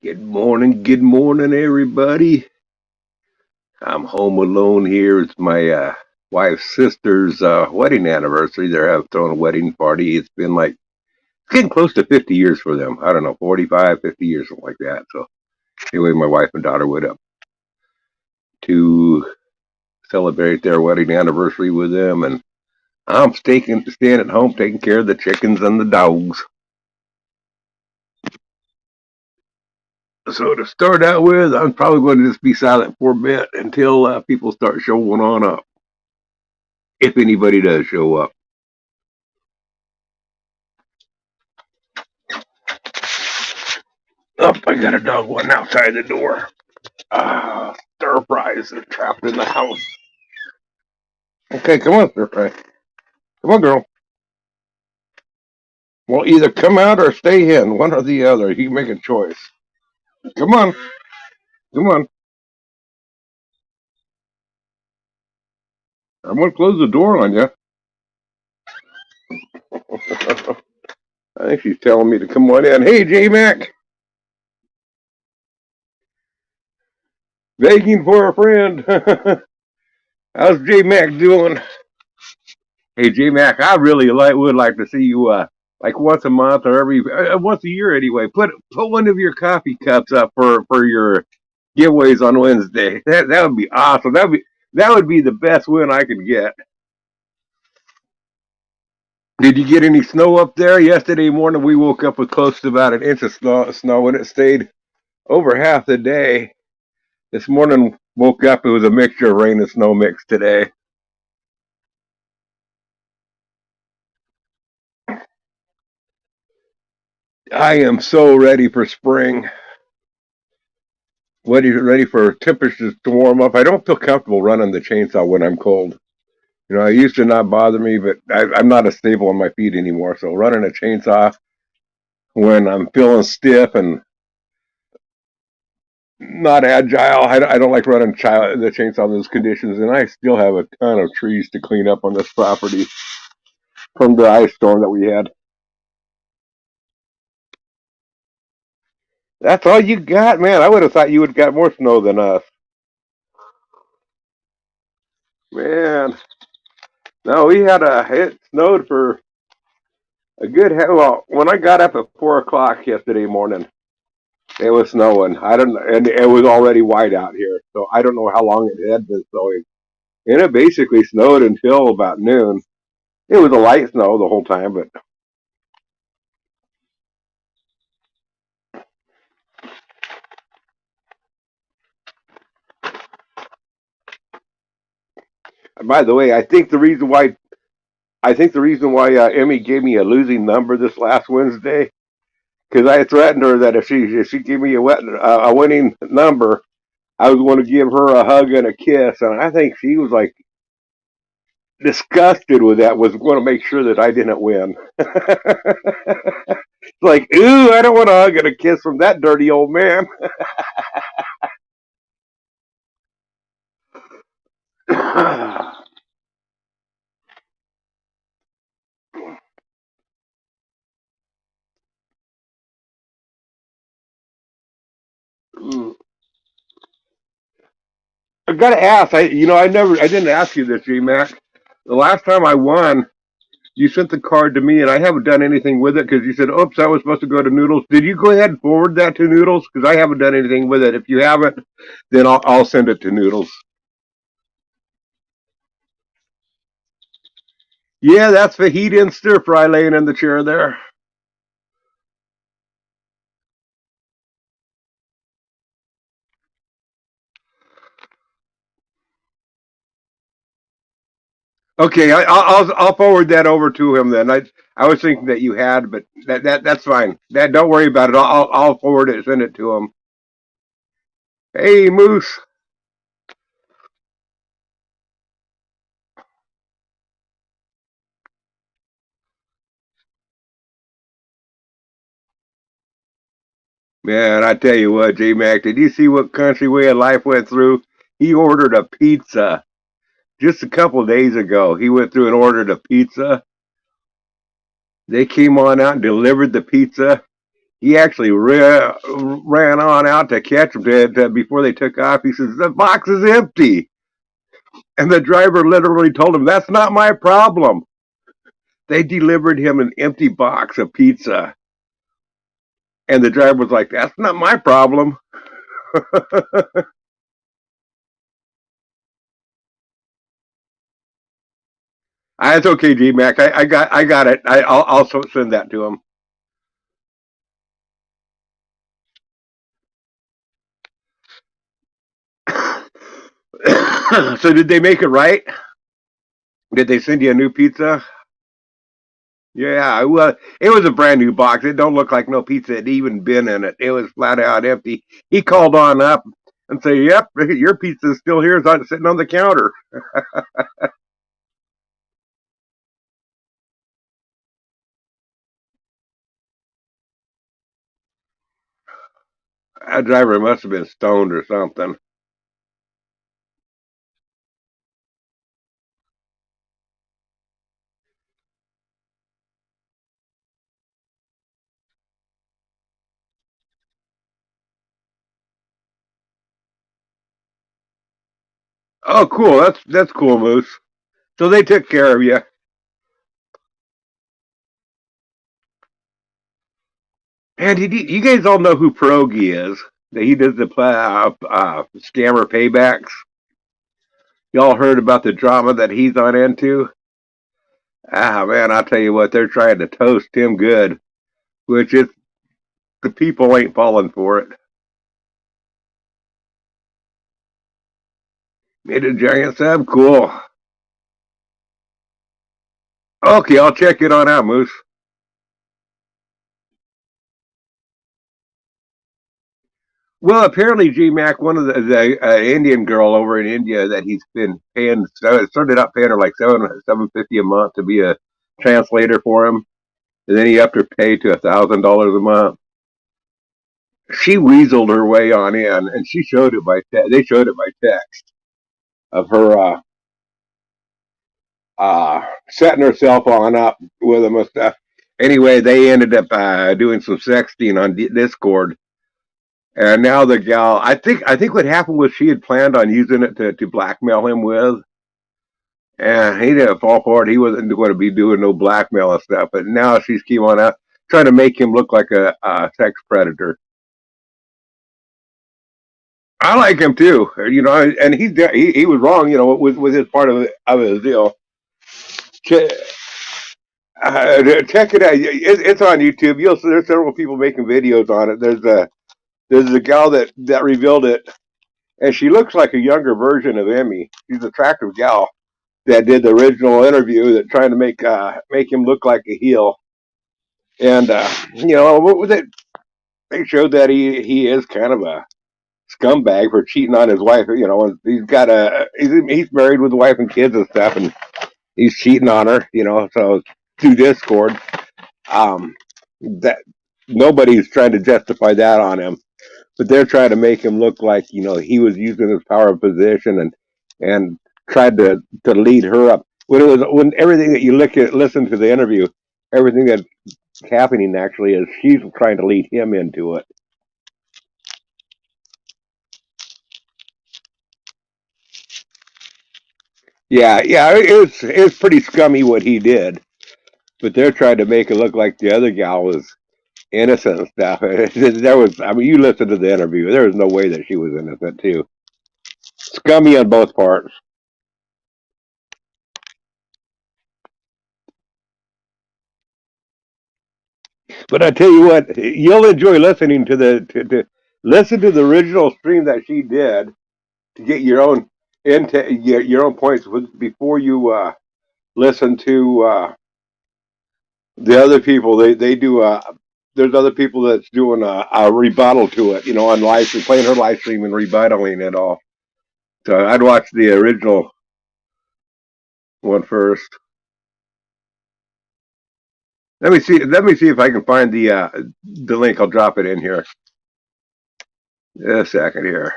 Good morning, everybody. I'm home alone here. It's my wife's sister's wedding anniversary. They're throwing a wedding party. It's getting close to 50 years for them. I don't know, 45, 50 years, something like that. So anyway, my wife and daughter went up to celebrate their wedding anniversary with them, and I'm staying at home taking care of the chickens and the dogs. So to start out with, I'm probably going to just be silent for a bit until people start showing on up, if anybody does show up. Oh, I got a dog one outside the door. Stir fries are trapped in the house. Okay, come on, stir fry. Come on, girl. Well, either come out or stay in, one or the other. You can make a choice. Come on, come on. I'm gonna close the door on you. I think she's telling me to come on in. Hey, J Mac, begging for a friend. How's J Mac doing? Hey, J Mac, I really would like to see you like once a month or every once a year anyway. Put one of your coffee cups up for your giveaways on Wednesday. That would be awesome. That would be the best win I could get. Did you get any snow up there? Yesterday morning we woke up with close to about an inch of snow and it stayed over half the day. This morning woke up, it was a mixture of rain and snow mix today. I am so ready for spring. Ready for temperatures to warm up. I don't feel comfortable running the chainsaw when I'm cold. It used to not bother me, but I'm not as stable on my feet anymore. So running a chainsaw when I'm feeling stiff and not agile, I don't like running the chainsaw in those conditions. And I still have a ton of trees to clean up on this property from the ice storm that we had. That's all you got, man. I would have thought you would have got more snow than us. Man, no, it snowed for a good, well, when I got up at 4 o'clock yesterday morning, it was snowing. I don't know, and it was already white out here, so I don't know how long it had been snowing. And it basically snowed until about noon. It was a light snow the whole time, but by the way, I think the reason why Emmy gave me a losing number this last Wednesday, because I threatened her that if she gave me a winning number, I was going to give her a hug and a kiss, and I think she was like disgusted with that. Was going to make sure that I didn't win. It's like, ooh, I don't want a hug and a kiss from that dirty old man. I gotta ask. I didn't ask you this, G Mac. The last time I won, you sent the card to me, and I haven't done anything with it because you said, "Oops, I was supposed to go to Noodles." Did you go ahead and forward that to Noodles? Because I haven't done anything with it. If you haven't, then I'll send it to Noodles. Yeah, that's fajita and stir fry laying in the chair there. Okay, I'll forward that over to him then. I was thinking that you had, but that's fine. Don't worry about it. I'll forward it and send it to him. Hey, Moose. Man, I tell you what, J Mac, did you see what country way of life went through? He ordered a pizza just a couple days ago. He went through and ordered a pizza. They came on out and delivered the pizza. He actually ran on out to catch him before they took off. He says, "The box is empty." And the driver literally told him, "That's not my problem." They delivered him an empty box of pizza. And the driver was like, "That's not my problem." It's okay, G Mac. I got it. I'll also send that to him. So did they make it right? Did they send you a new pizza? Yeah, well, it was a brand new box. It don't look like no pizza had even been in it. It was flat out empty. He called on up and said, "Yep, your pizza's still here. It's sitting on the counter." That driver must have been stoned or something. Oh, cool. That's cool, Moose. So they took care of you. And you guys all know who Pierogi is? That he does the scammer paybacks. Y'all heard about the drama that he's on into? Man, I'll tell you what, they're trying to toast him good, which is the people ain't falling for it. Made a giant sub, cool. Okay, I'll check it on out, Moose. Well, apparently, G Mac, one of the Indian girl over in India that he's been paying, started out paying her like $750 a month to be a translator for him, and then he upped her pay to $1,000 a month. She weaseled her way on in, and she showed it by they showed it by text of her setting herself on up with him and stuff. Anyway, they ended up doing some sexting on Discord. And now the gal, I think what happened was she had planned on using it to blackmail him with, and he didn't fall for it. He wasn't going to be doing no blackmail and stuff. But now she's keep on out trying to make him look like a sex predator. I like him too, and he was wrong, with his part of his deal. Check, check it out. It's on YouTube. There's several people making videos on it. There's a gal that revealed it, and she looks like a younger version of Emmy. She's an attractive gal that did the original interview that trying to make him look like a heel. And what was it? They showed that he is kind of a scumbag for cheating on his wife. And he's married with a wife and kids and stuff, and he's cheating on her. So through Discord, that nobody's trying to justify that on him, but they're trying to make him look like he was using his power of position and tried to lead her up. When everything that you listen to the interview, everything that's happening actually is she's trying to lead him into it. Yeah, yeah, it's pretty scummy what he did, but they're trying to make it look like the other gal was innocent and stuff. I mean, you listen to the interview. There was no way that she was innocent too. Scummy on both parts. But I tell you what, you'll enjoy listening to listen to the original stream that she did to get your own points before you listen to the other people. They do there's other people that's doing a rebuttal to it, on live stream, playing her live stream and rebuttaling it all. So I'd watch the original one first. Let me see if I can find the link. I'll drop it in here. A second here.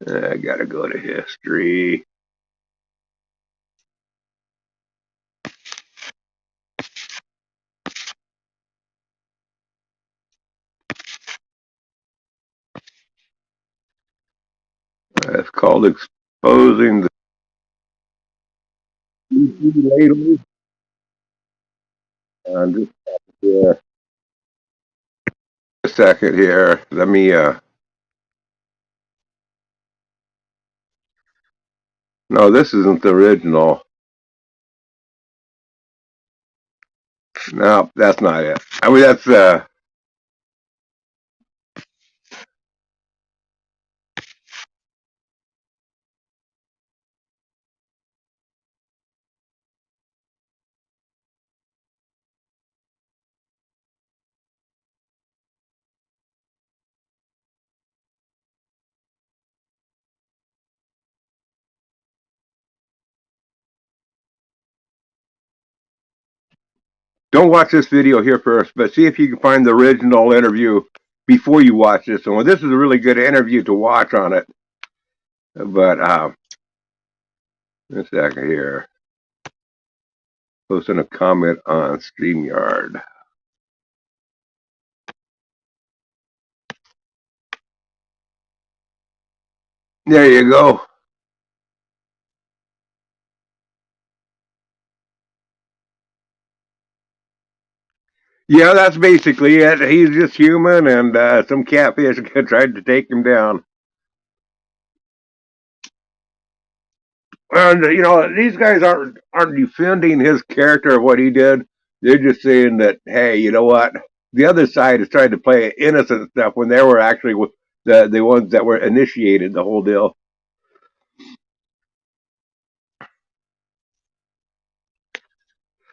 I gotta go to history. It's called exposing the ladle. Just yeah, a second here. Let me. No, this isn't the original. No, that's not it. I mean, that's Don't watch this video here first, but see if you can find the original interview before you watch this one. This is a really good interview to watch on it. But a second here. Posting a comment on StreamYard. There you go. Yeah, that's basically it. He's just human, and some catfish tried to take him down. And these guys aren't defending his character or what he did. They're just saying that, hey, you know what? The other side is trying to play innocent stuff when they were actually the ones that were initiated the whole deal.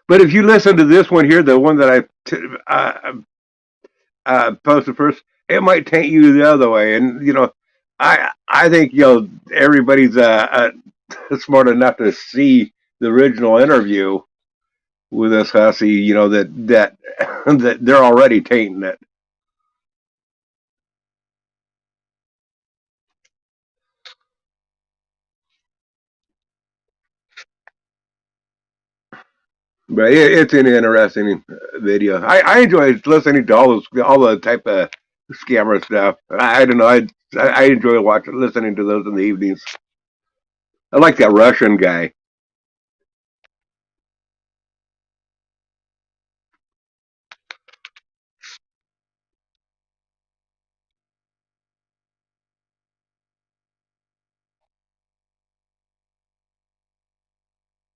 But if you listen to this one here, the one that posted first, it might taint you the other way. And I think everybody's smart enough to see the original interview with this hussy. That that they're already tainting it. But it's an interesting video. I enjoy listening to all the type of scammer stuff. I don't know. I enjoy listening to those in the evenings. I like that Russian guy.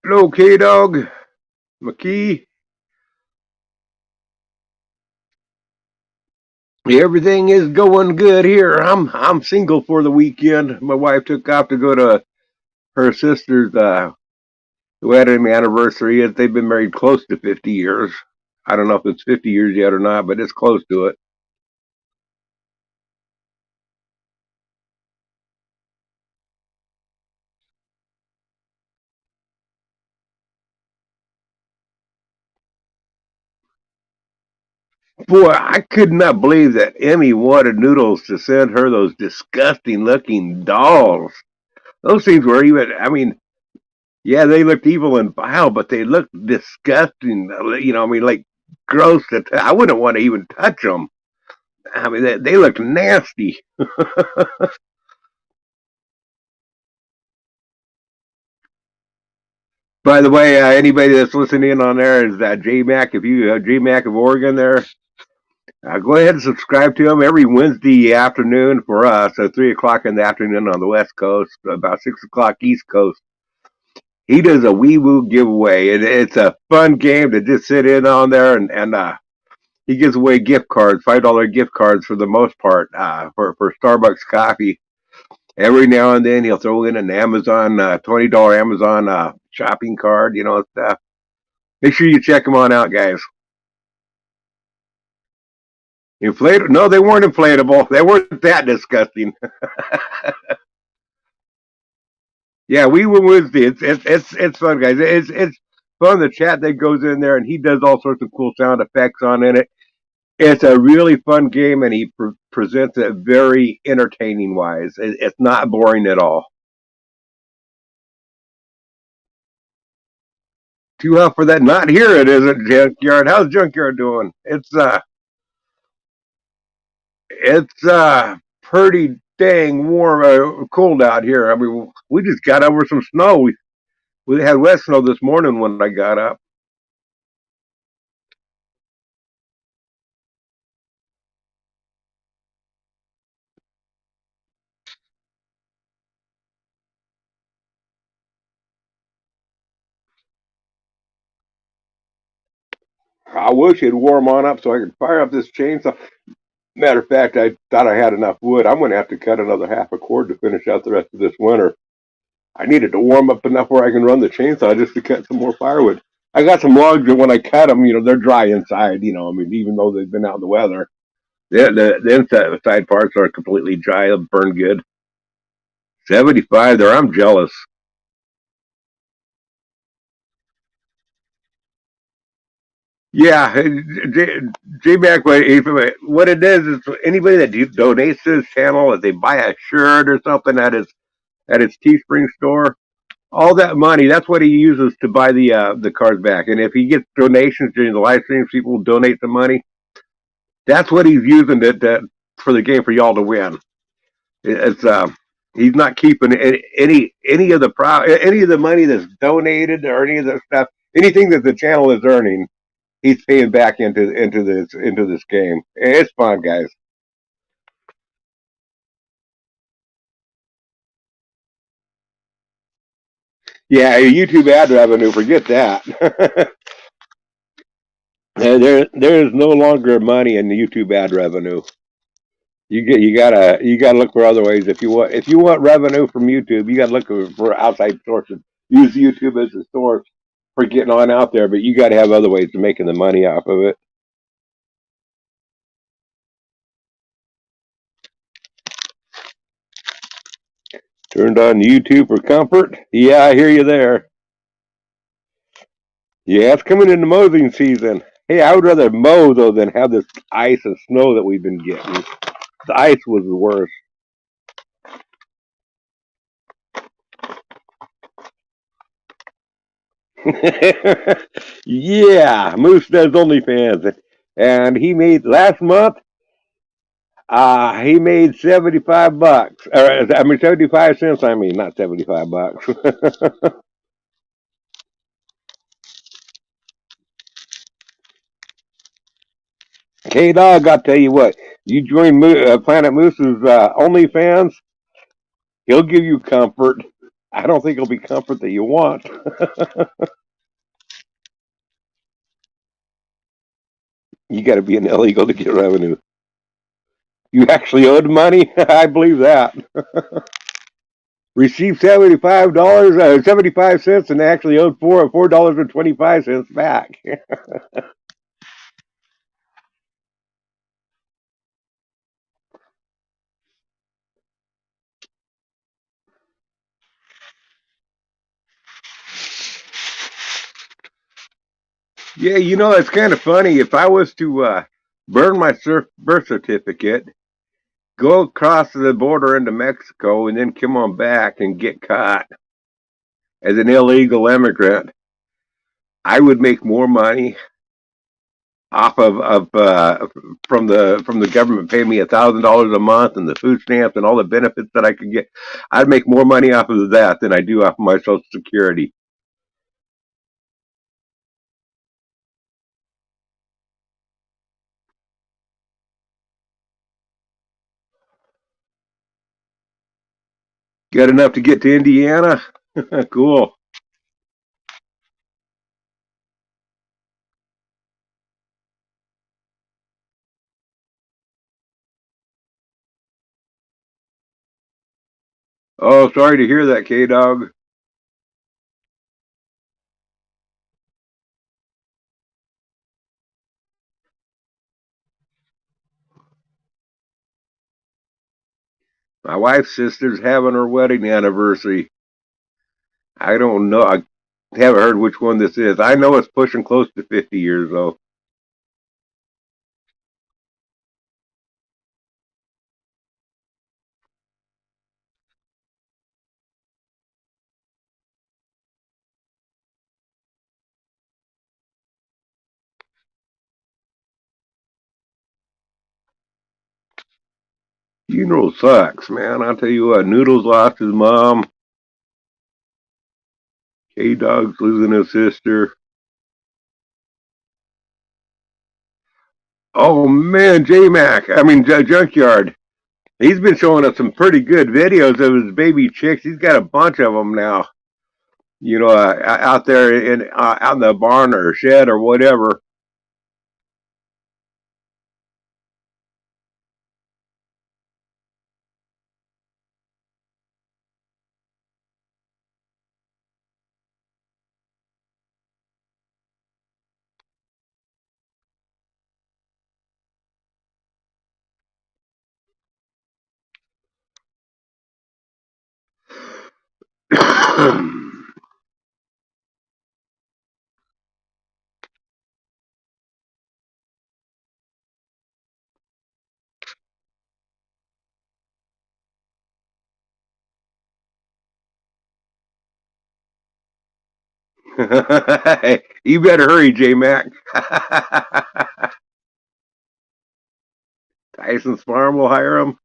Hello, K Dog McKee. Everything is going good here. I'm single for the weekend. My wife took off to go to her sister's wedding anniversary. They've been married close to 50 years. I don't know if it's 50 years yet or not, but it's close to it. Boy, I could not believe that Emmy wanted Noodles to send her those disgusting looking dolls. Those things were even, I mean, yeah, they looked evil and vile, but they looked disgusting. Like gross. I wouldn't want to even touch them. I mean, they looked nasty. By the way, anybody that's listening on there is J Mac. If you J Mac of Oregon, there, go ahead and subscribe to him every Wednesday afternoon for us at 3 o'clock in the afternoon on the West Coast, about 6 o'clock East Coast. He does a wee woo giveaway. It's a fun game to just sit in on there, and he gives away gift cards, $5 gift cards for the most part, for Starbucks coffee. Every now and then he'll throw in an Amazon $20 Amazon shopping card, stuff. Make sure you check them on out, guys. Inflatable? No, they weren't inflatable. They weren't that disgusting. Yeah, we were Wednesday. It's fun, guys. It's fun. The chat that goes in there, and he does all sorts of cool sound effects on in it. It's a really fun game, and he presents it very entertaining wise. It's not boring at all. Too hot for that? Not here. It isn't, Junkyard. How's Junkyard doing? It's pretty dang warm, cold out here. I mean, we just got over some snow. We had wet snow this morning when I got up. I wish it'd warm on up so I could fire up this chainsaw. Matter of fact, I thought I had enough wood. I'm going to have to cut another half a cord to finish out the rest of this winter. I needed to warm up enough where I can run the chainsaw just to cut some more firewood. I got some logs that when I cut them, they're dry inside. I mean, even though they've been out in the weather, the inside parts are completely dry. They'll burn good. 75 there. I'm jealous. Yeah, J-Mac, what it is anybody that donates to this channel, if they buy a shirt or something at his Teespring store, all that money, that's what he uses to buy the cards back. And if he gets donations during the live streams, people donate the money. That's what he's using for the game for y'all to win. It's he's not keeping any of the money that's donated or any of the stuff, anything that the channel is earning. He's paying back into this game. It's fun, guys. Yeah, YouTube ad revenue, forget that. There is no longer money in the YouTube ad revenue. You gotta look for other ways if you want revenue from YouTube. You gotta look for outside sources. Use YouTube as a source for getting on out there, but you gotta have other ways of making the money off of it. Turned on YouTube for comfort. Yeah, I hear you there. Yeah, it's coming into mowing season. Hey, I would rather mow though than have this ice and snow that we've been getting. The ice was the worst. Yeah, Moose does OnlyFans, and he made last month. He made $75, or I mean 75 cents. I mean, not $75. K Dog, I'll tell you what. You join Planet Moose's OnlyFans, he'll give you comfort. I don't think it'll be comfort that you want. You got to be an illegal to get revenue. You actually owed money? I believe that. Received $75, 75 cents, and actually owed $4.25 back. Yeah, it's kind of funny. If I was to burn my birth certificate, go across the border into Mexico, and then come on back and get caught as an illegal immigrant, I would make more money off of from the government paying me $1,000 a month and the food stamps and all the benefits that I could get. I'd make more money off of that than I do off of my Social Security. Got enough to get to Indiana? Cool. Oh, sorry to hear that, K Dog. My wife's sister's having her wedding anniversary. I don't know. I haven't heard which one this is. I know it's pushing close to 50 years though. Funeral sucks, man. I'll tell you what, Noodles lost his mom. K-Dog's losing his sister. Oh man, J-Mac. I mean, Junkyard. He's been showing us some pretty good videos of his baby chicks. He's got a bunch of them now. Out there out in the barn or shed or whatever. You better hurry, J Mac. Tyson's Farm will hire him.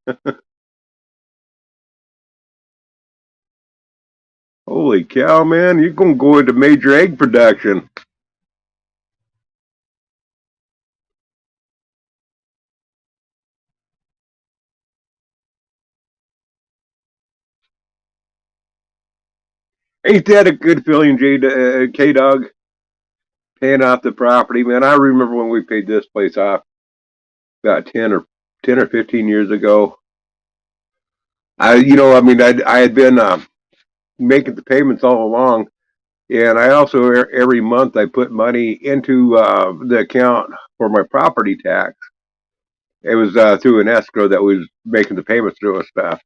Holy cow, man! You're gonna go into major egg production. Ain't that a good feeling, K Dog? Paying off the property, man. I remember when we paid this place off about 10 or 15 years ago. I mean, I had been making the payments all along, and I also every month I put money into the account for my property tax. It was through an escrow that was making the payments through and stuff.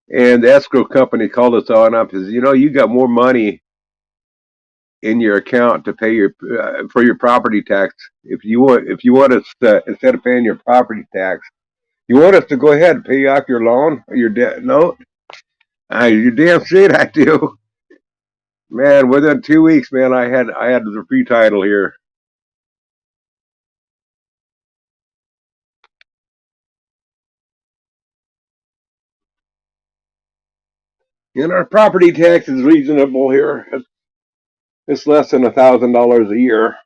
And the escrow company called us on up and says, you got more money in your account to pay your for your property tax. If you want us to, instead of paying your property tax, you want us to go ahead and pay off your loan or your debt note. You're damn straight I do. Man, within 2 weeks, man, I had the free title here. And our property tax is reasonable here. It's less than $1,000 a year.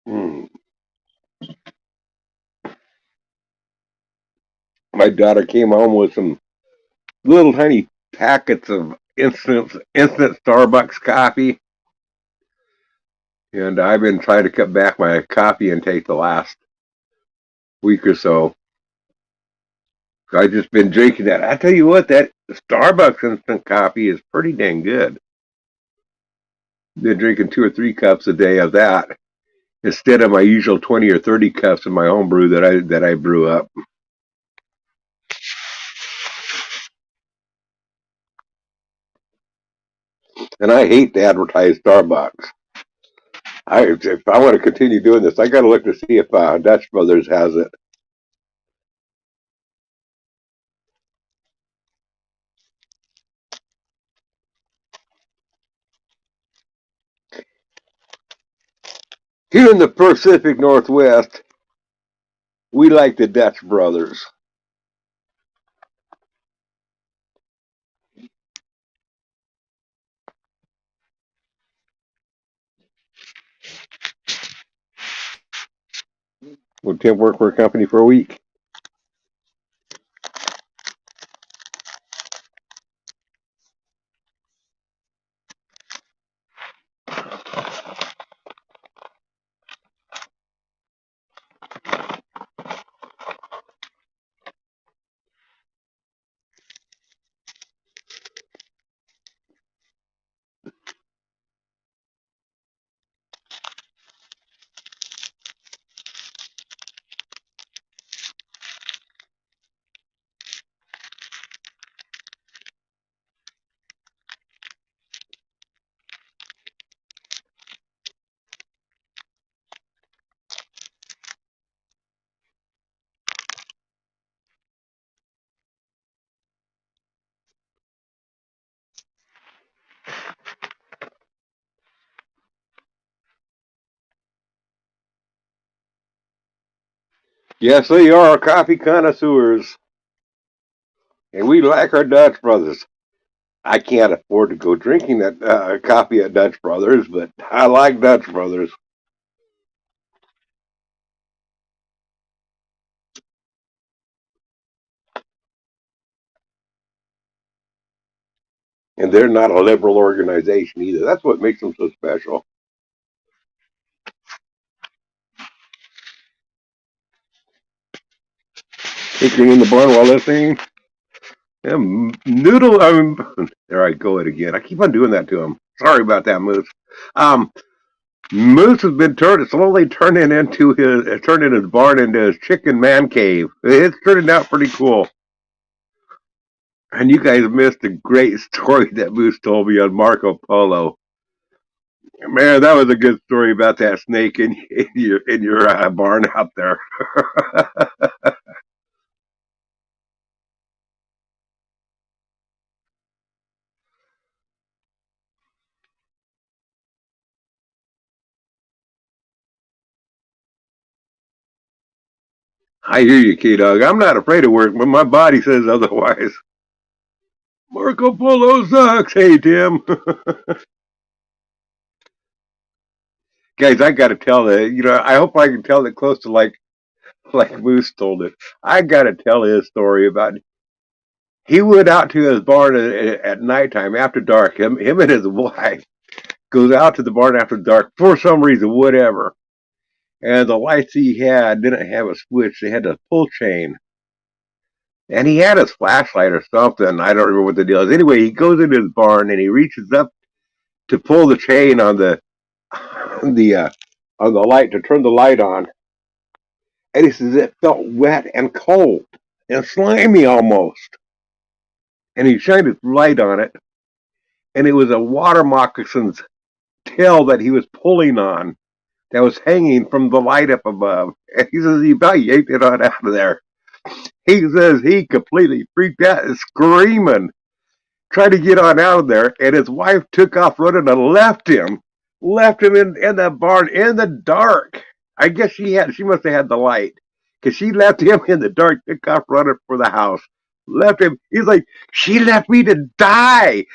Hmm. My daughter came home with some little tiny packets of instant Starbucks coffee, and I've been trying to cut back my coffee intake the last week or so. I've just been drinking that. I tell you what, that Starbucks instant coffee is pretty dang good. Been drinking 2 or 3 cups a day of that instead of my usual 20 or 30 cups of my home brew that I brew up. And I hate to advertise Starbucks. If I want to continue doing this, I got to look to see if Dutch Brothers has it. Here in the Pacific Northwest, we like the Dutch Brothers. Would Tim work for a company for a week? Yes, they are coffee connoisseurs, and we like our Dutch brothers. I can't afford to go drinking that coffee at Dutch Brothers, but I like Dutch Brothers, and they're not a liberal organization either. That's what makes them so special. Kicking in the barn while listening. Yeah, noodle. There I go it again. I keep on doing that to him. Sorry about that, Moose. Um, Moose has been slowly turning his barn into his chicken man cave. It's turning out pretty cool. And you guys missed a great story that Moose told me on Marco Polo. Man, that was a good story about that snake in your barn out there. I hear you, K Dog. I'm not afraid of work, but my body says otherwise. Marco Polo sucks. Hey, Tim. Guys, I got to tell it. I hope I can tell it close to like Moose told it. I got to tell his story about he went out to his barn at nighttime after dark. Him and his wife goes out to the barn after dark for some reason, whatever. And the lights he had didn't have a switch; they had a pull chain. And he had his flashlight or something. I don't remember what the deal is. Anyway, he goes into his barn and he reaches up to pull the chain on the on the light to turn the light on. And he says it felt wet and cold and slimy almost. And he shined his light on it, and it was a water moccasin's tail that he was pulling on that was hanging from the light up above. And he says he about yanked it on out of there. He says he completely freaked out and screaming, trying to get on out of there, and his wife took off running and left him in that barn in the dark. I guess she must have had the light because she left him in the dark, took off running for the house. Left him. He's like, she left me to die.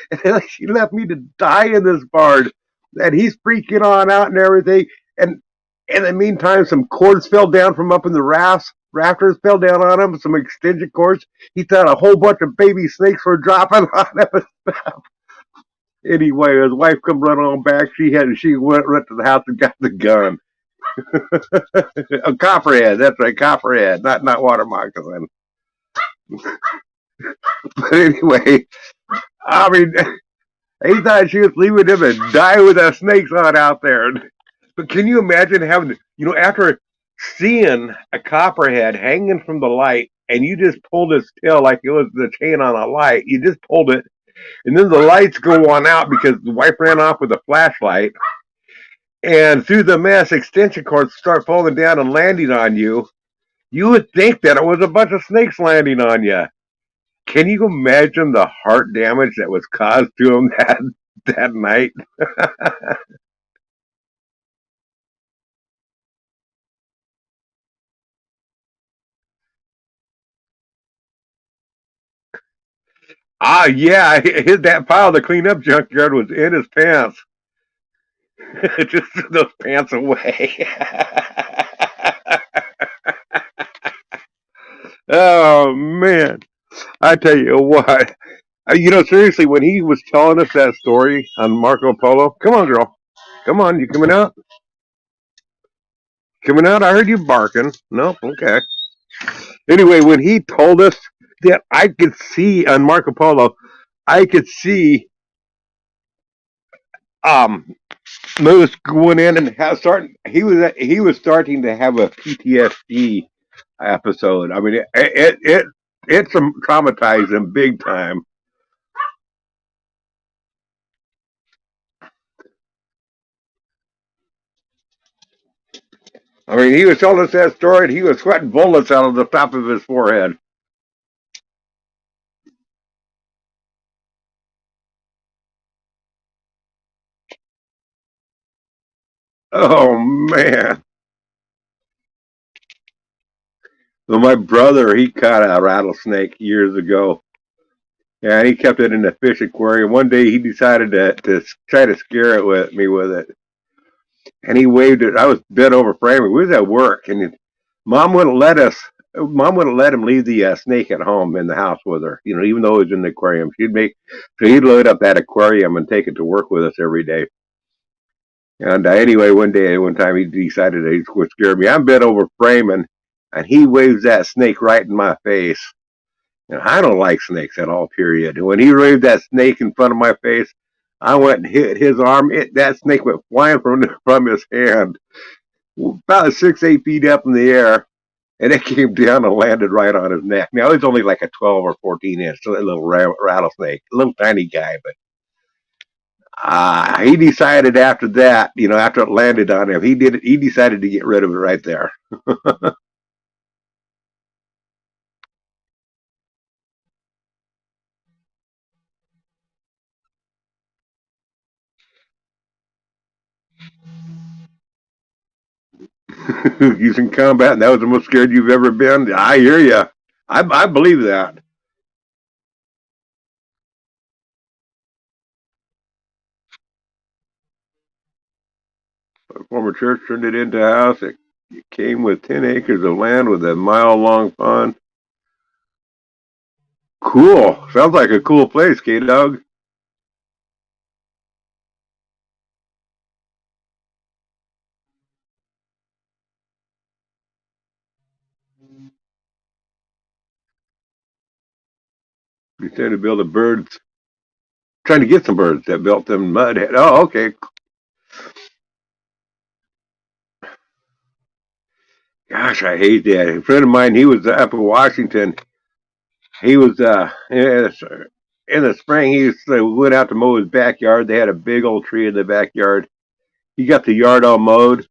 She left me to die in this barn. And he's freaking on out and everything. And in the meantime, some cords fell down from up in the rafters fell down on him, some extension cords. He thought a whole bunch of baby snakes were dropping on him. Anyway, his wife come running on back. She went right to the house and got the gun. A copperhead, that's right, copperhead, not water moccasin. But anyway, I mean, he thought she was leaving him to die with the snakes on out there. But can you imagine having, after seeing a copperhead hanging from the light, and you just pulled its tail like it was the chain on a light. You just pulled it, and then the lights go on out because the wife ran off with a flashlight. And through the mess, extension cords start falling down and landing on you. You would think that it was a bunch of snakes landing on you. Can you imagine the heart damage that was caused to him that night? Yeah, that pile to clean up junkyard was in his pants. Just threw those pants away. Oh man, I tell you what. Seriously, when he was telling us that story on Marco Polo, come on, girl, come on, you coming out? Coming out? I heard you barking. No, okay. Anyway, when he told us that, I could see on Marco Polo, I could see um Moose going in and starting. He was starting to have a PTSD episode. I mean, it traumatized him big time. I mean, he was telling us that story, and he was sweating bullets out of the top of his forehead. Oh man. Well, my brother, he caught a rattlesnake years ago. Yeah, he kept it in the fish aquarium. One day he decided to try to scare it with me with it. And he waved it. I was bent over framing. We was at work, and mom wouldn't let us. Mom wouldn't let him leave the snake at home in the house with her. You know, even though it was in the aquarium, so he'd load up that aquarium and take it to work with us every day. And anyway, one time he decided he would scare me. I'm bent over framing, and he waves that snake right in my face. And I don't like snakes at all, period. And when he waved that snake in front of my face, I went and hit his arm. That snake went flying from his hand, about 6, 8 feet up in the air, and it came down and landed right on his neck. Now, it's only like a 12 or 14 inch, so a little rattlesnake, a little tiny guy, but he decided after that, after it landed on him, he decided to get rid of it right there. Using combat, and that was the most scared you've ever been. I hear you. I believe that. A former church turned it into a house. It came with 10 acres of land with a mile-long pond. Cool. Sounds like a cool place, K-Dog. You trying to build a birds, trying to get some birds that built them mud. Oh, okay. Gosh, I hate that. A friend of mine, he was up in Washington. He was in the spring. Went out to mow his backyard. They had a big old tree in the backyard. He got the yard all mowed,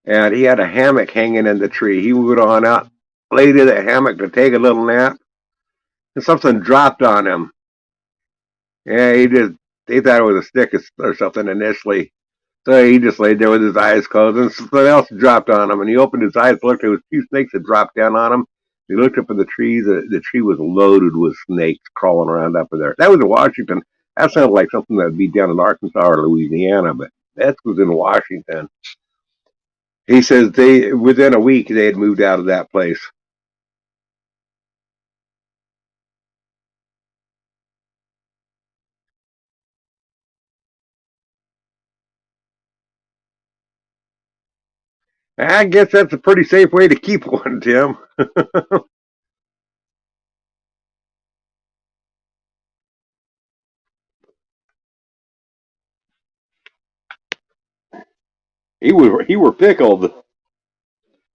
and he had a hammock hanging in the tree. He went on out, laid in the hammock to take a little nap, and something dropped on him. Yeah, he thought it was a stick or something initially. So he just laid there with his eyes closed, and something else dropped on him. And he opened his eyes, looked. There was two snakes that dropped down on him. He looked up in the trees. The tree was loaded with snakes crawling around up in there. That was in Washington. That sounded like something that would be down in Arkansas or Louisiana, but that was in Washington. He says they within a week they had moved out of that place. I guess that's a pretty safe way to keep one, Tim. He were pickled.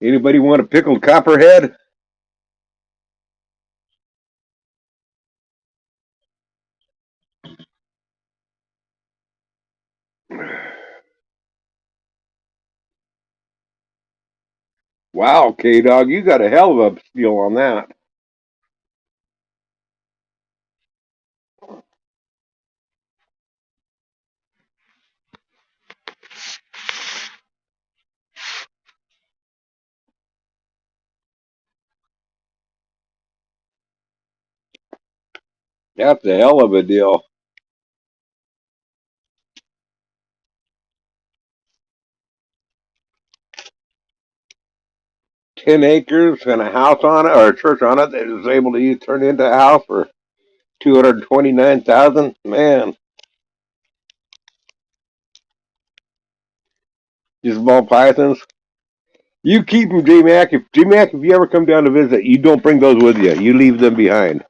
Anybody want a pickled copperhead? Wow, K Dog, you got a hell of a steal on that. That's a hell of a deal. 10 acres and a house on it, or a church on it that is able to turn into a house for 229,000. Man, just ball pythons. You keep them, J Mac. If you ever come down to visit, you don't bring those with you. You leave them behind.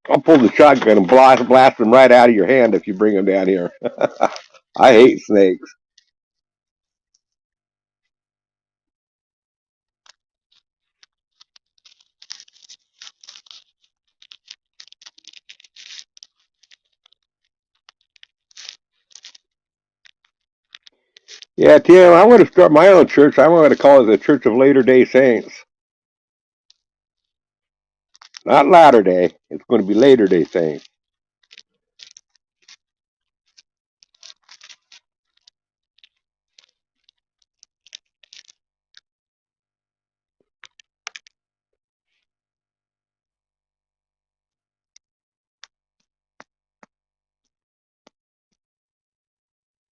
I'll pull the shotgun and blast them right out of your hand if you bring them down here. I hate snakes. Yeah, Tim, I want to start my own church. I want to call it the Church of Latter Day Saints. Not Latter Day. It's going to be Latter Day Saints.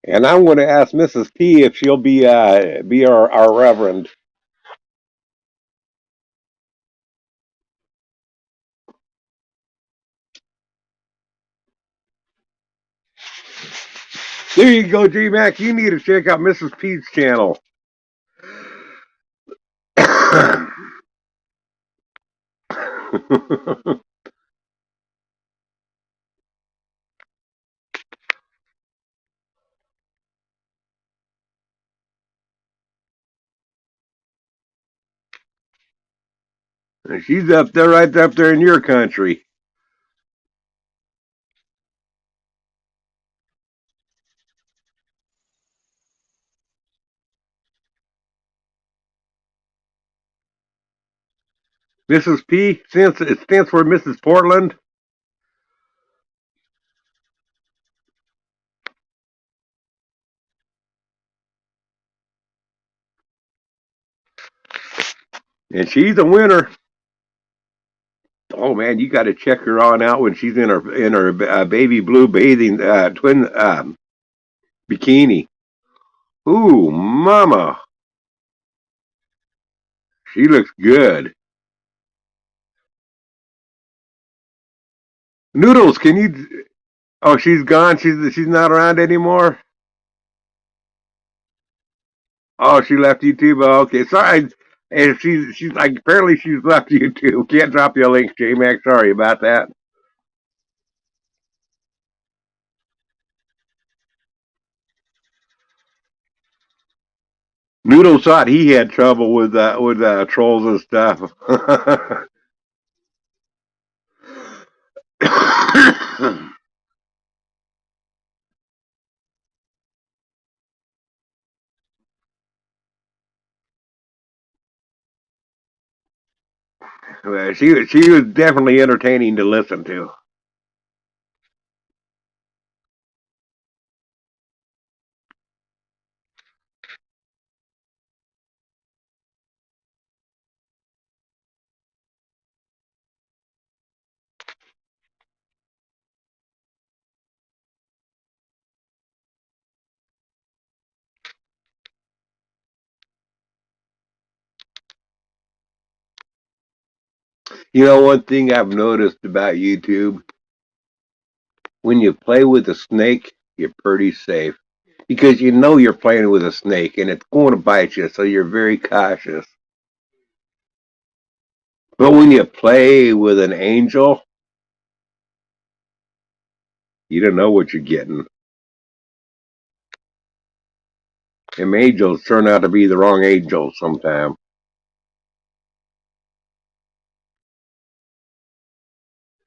And I'm going to ask Mrs. P if she'll be our reverend. There you go, J Mac. You need to check out Mrs. P's channel. She's up there, right up there in your country. Mrs. P, since it stands for Mrs. Portland. And she's a winner. Oh man, you got to check her on out when she's in her baby blue bathing twin bikini. Ooh, mama, she looks good. Noodles, can you? Oh, she's gone. She's not around anymore. Oh, she left YouTube. Oh, okay, sorry. And she's like apparently she's left YouTube. Can't drop you a link, J Mac. Sorry about that. Noodles thought he had trouble with trolls and stuff. Well, she was definitely entertaining to listen to. You know, one thing I've noticed about YouTube, when you play with a snake, you're pretty safe because you know you're playing with a snake and it's going to bite you, so you're very cautious. But when you play with an angel, you don't know what you're getting. Them angels turn out to be the wrong angels sometimes.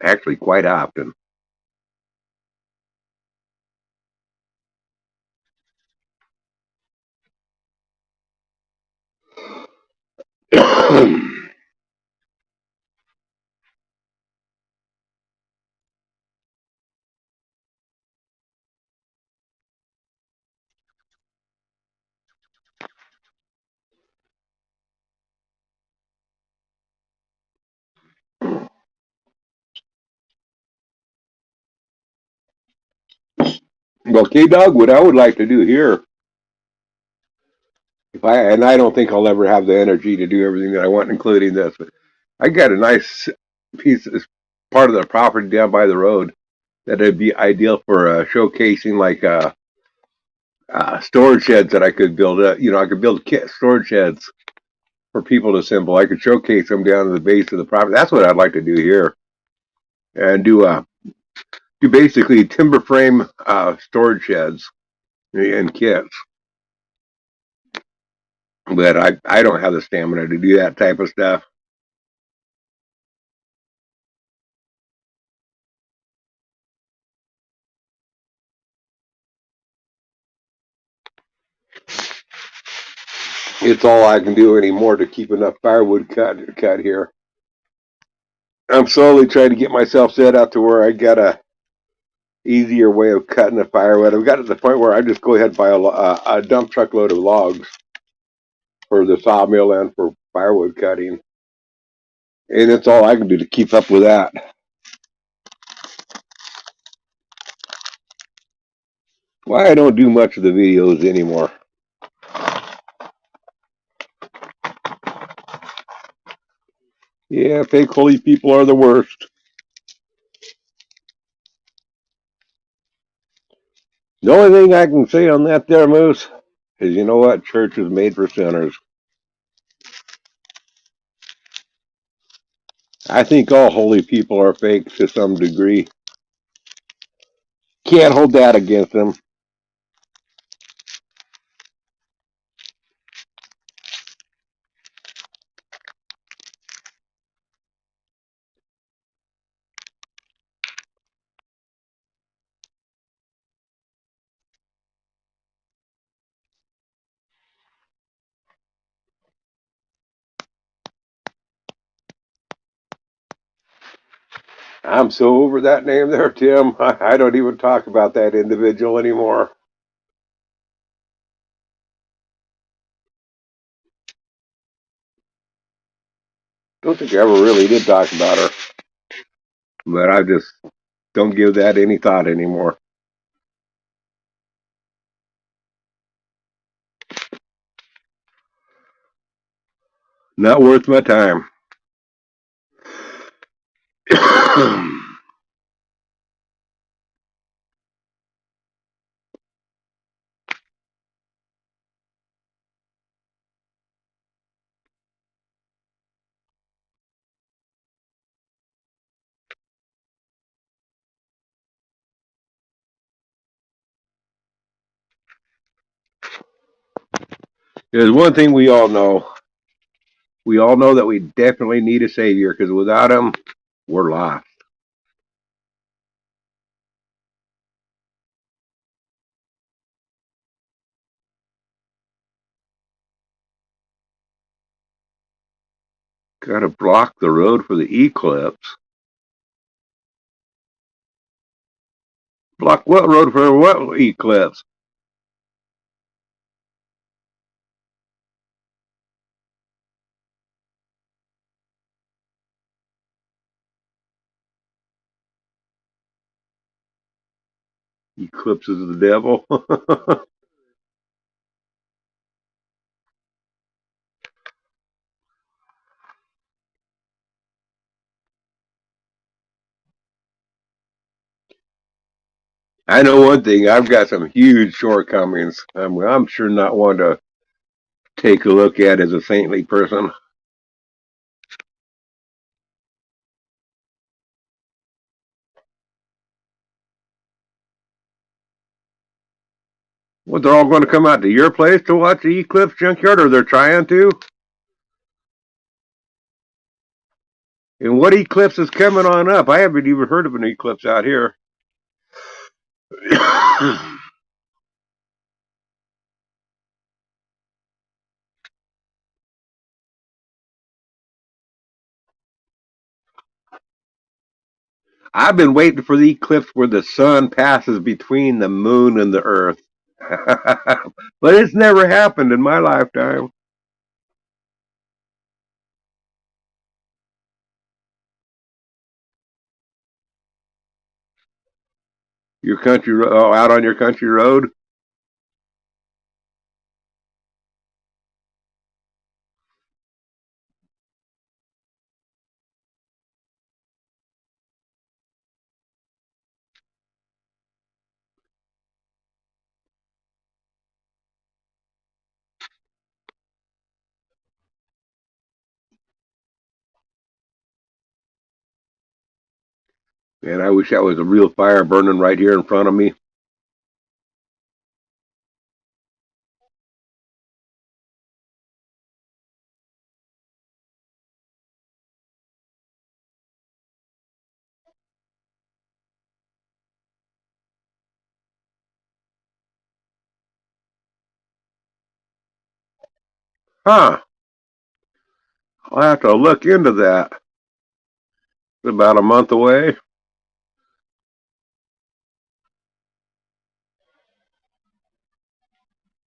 Actually, quite often. Well, K Dog, what I would like to do here, if I and I don't think I'll ever have the energy to do everything that I want, including this, but I got a nice piece of part of the property down by the road that would be ideal for showcasing like storage sheds that I could build. I could build storage sheds for people to assemble. I could showcase them down to the base of the property. That's what I'd like to do here, and do basically timber frame storage sheds and kits. But I don't have the stamina to do that type of stuff. It's all I can do anymore to keep enough firewood cut here. I'm slowly trying to get myself set up to where I got a easier way of cutting the firewood. I've got to the point where I just go ahead and buy a dump truck load of logs for the sawmill and for firewood cutting, and it's all I can do to keep up with that. Why I don't do much of the videos anymore. Yeah, fake holy people are the worst. The only thing I can say on that there, Moose, is you know what? Church is made for sinners. I think all holy people are fake to some degree. Can't hold that against them. I'm so over that name there, Tim. I don't even talk about that individual anymore. Don't think I ever really did talk about her, but I just don't give that any thought anymore. Not worth my time. There's one thing we all know. We all know that we definitely need a savior because without him, we're lost. Got to block the road for the eclipse. Block what road for what eclipse? Eclipse is the devil. I know one thing. I've got some huge shortcomings. I'm sure not one to take a look at as a saintly person. What, they're all going to come out to your place to watch the eclipse, Junkyard, or they're trying to? And what eclipse is coming on up? I haven't even heard of an eclipse out here. I've been waiting for the eclipse where the sun passes between the moon and the earth. But it's never happened in my lifetime. Your country, out on your country road. Man, I wish that was a real fire burning right here in front of me. Huh. I'll have to look into that. It's about a month away.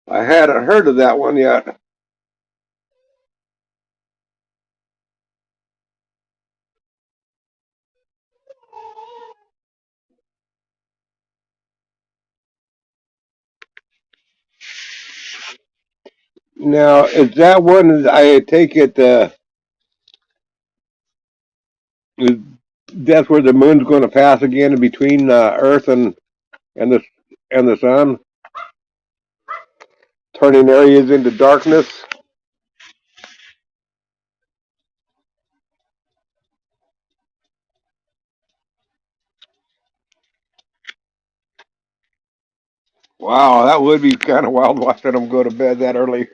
I hadn't heard of that one yet. Now, is that one? I take it that's where the moon's going to pass again in between Earth and the and the sun, turning areas into darkness. Wow, that would be kind of wild watching them go to bed that early.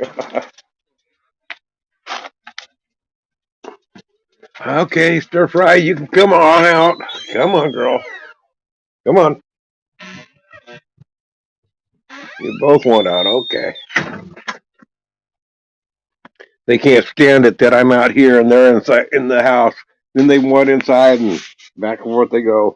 Okay, stir fry, you can come on out. Come on, girl. Come on. You both want out. Okay. They can't stand it that I'm out here and they're inside in the house. Then they want inside and back and forth they go.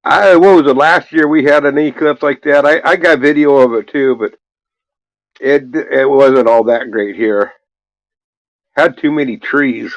What was it? Last year we had an eclipse like that. I got video of it too, but it wasn't all that great here. Had too many trees.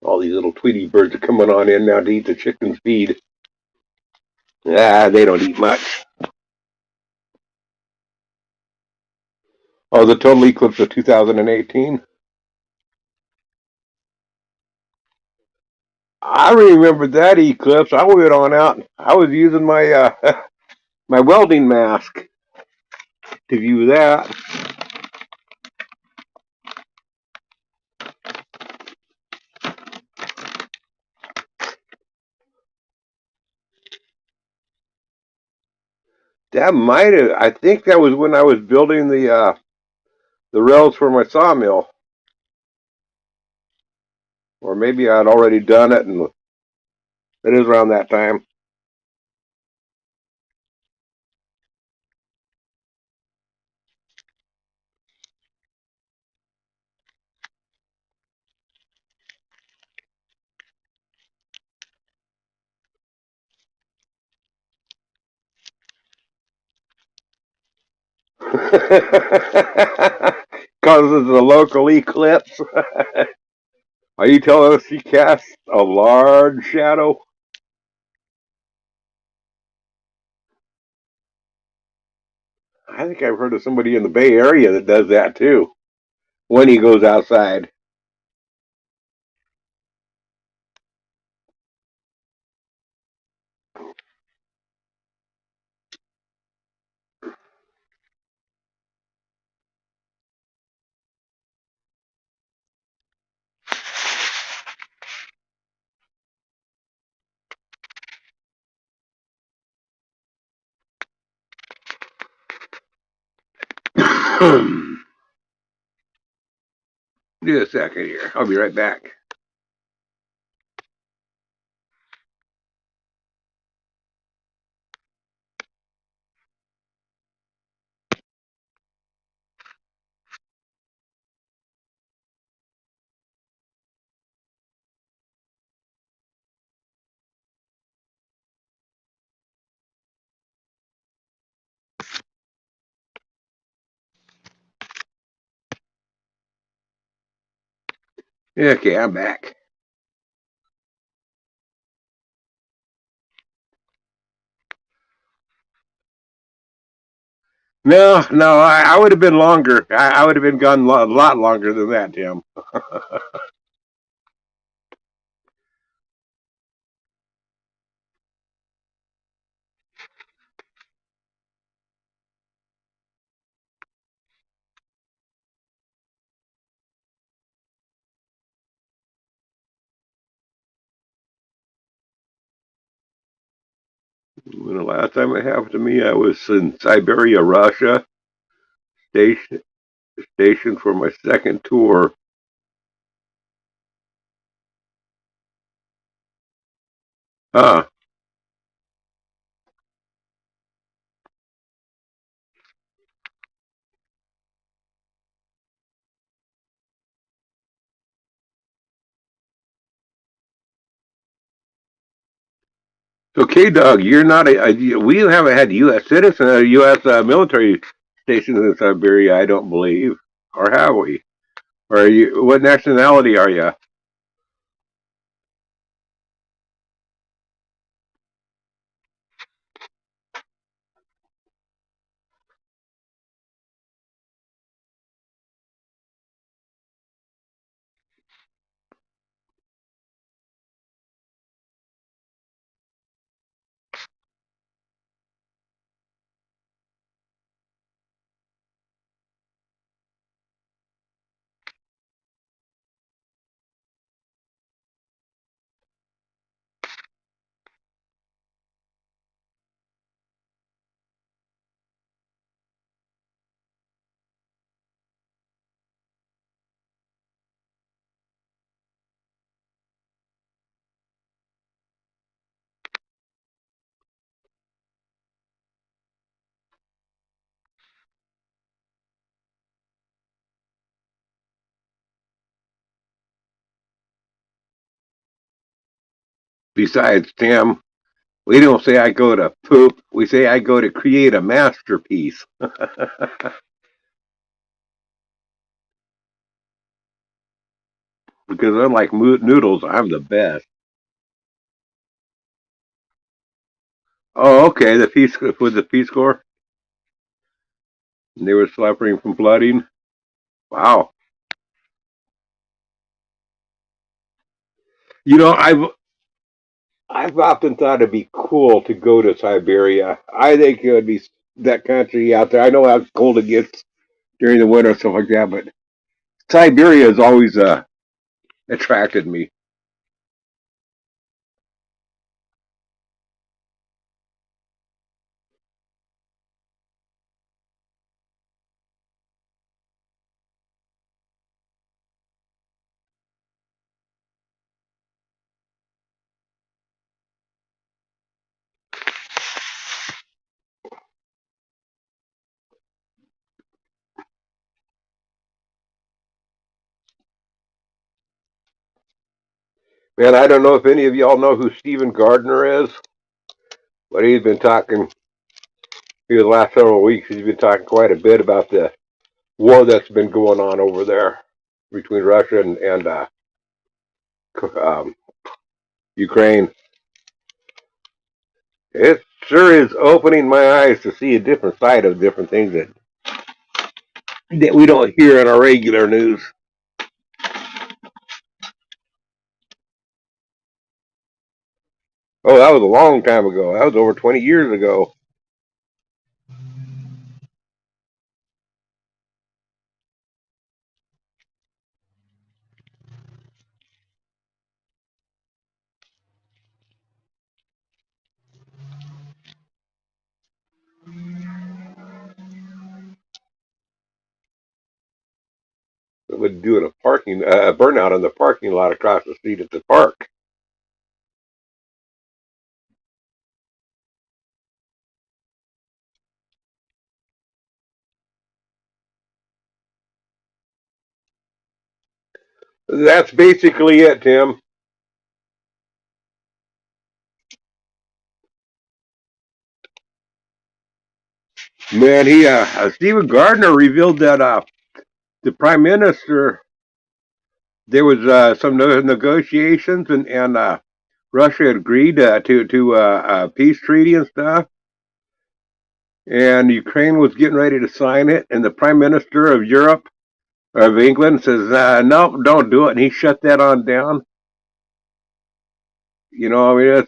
All these little Tweety birds are coming on in now to eat the chicken's feed. Ah, they don't eat much. Oh, the total eclipse of 2018. I remember that eclipse. I went on out. I was using my my welding mask to view that. That might have. I think that was when I was building the rails for my sawmill, or maybe I'd already done it, and it is around that time. Causes a local eclipse. Are you telling us she casts a large shadow? I think I've heard of somebody in the Bay Area that does that too when he goes outside. Give a second here. I'll be right back. Okay, I'm back. No, no, I would have been longer. I would have been gone a lot longer than that, Tim. When the last time it happened to me, I was in Siberia, Russia, station stationed for my second tour. Huh. So, K Dog, you're not we haven't had U.S. citizen, U.S. Military stations in Siberia, I don't believe, or have we? Or are you? What nationality are you? Besides, Tim, we don't say I go to poop. We say I go to create a masterpiece. Because unlike noodles, I'm the best. Oh, okay. The Peace with the Peace Corps, and they were suffering from flooding. Wow. You know, I've often thought it'd be cool to go to Siberia. I think it would be that country out there. I know how cold it gets during the winter and stuff like that, but Siberia has always attracted me. Man, I don't know if any of y'all know who Stephen Gardner is, but he's been talking for the last several weeks. He's been talking quite a bit about the war that's been going on over there between Russia and um, Ukraine. It sure is opening my eyes to see a different side of different things that we don't hear in our regular news. Oh, that was a long time ago. That was over 20 years ago. It would do a burnout in the parking lot across the street at the park. That's basically it, Tim. Man, Stephen Gardner revealed that the prime minister there was some negotiations and Russia agreed to a peace treaty and stuff, and Ukraine was getting ready to sign it, and the prime minister of Europe of England says, "No, don't do it," and he shut that on down. You know, I mean,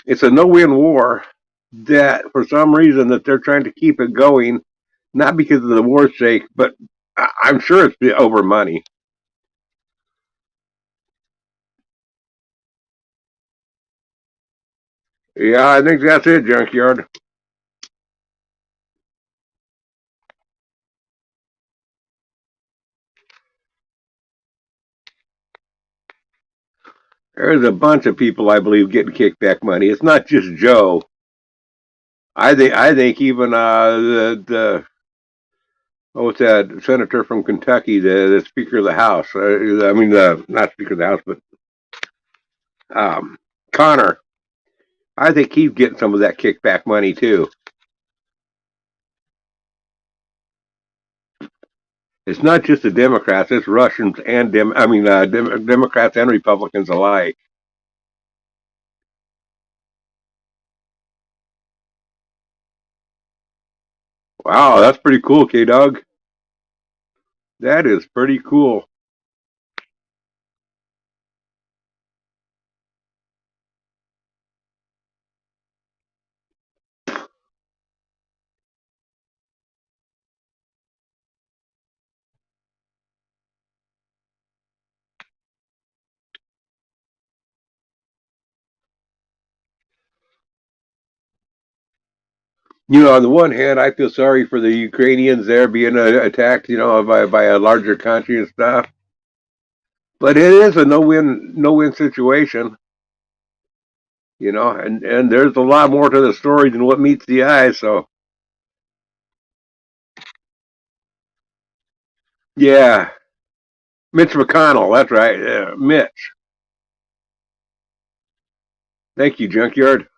it's a no-win war that for some reason that they're trying to keep it going, not because of the war's sake, but I'm sure it's over money. Yeah, I think that's it, Junkyard. There's a bunch of people I believe getting kickback money. It's not just Joe. I think even the what's that senator from Kentucky, the Speaker of the House. I mean, the not Speaker of the House, but Connor. I think he's getting some of that kickback money too. It's not just the Democrats; it's Russians and Democrats and Republicans alike. Wow, that's pretty cool, K Dog. That is pretty cool. On the one hand, I feel sorry for the Ukrainians there being attacked, by a larger country and stuff. But it is a no win situation, and there's a lot more to the story than what meets the eye. So yeah, Mitch McConnell, that's right, Mitch. Thank you, Junkyard.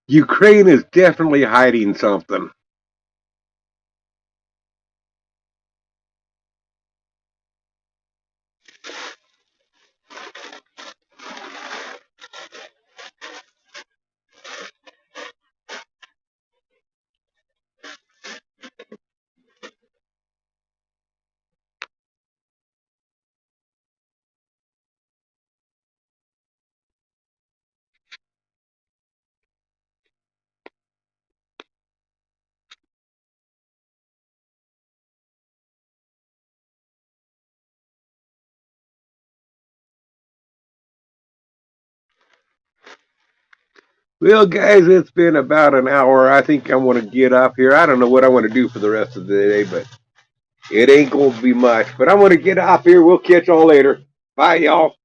Ukraine is definitely hiding something. Well, guys, it's been about an hour. I think I want to get up here. I don't know what I want to do for the rest of the day, but it ain't going to be much. But I want to get up here. We'll catch y'all later. Bye, y'all.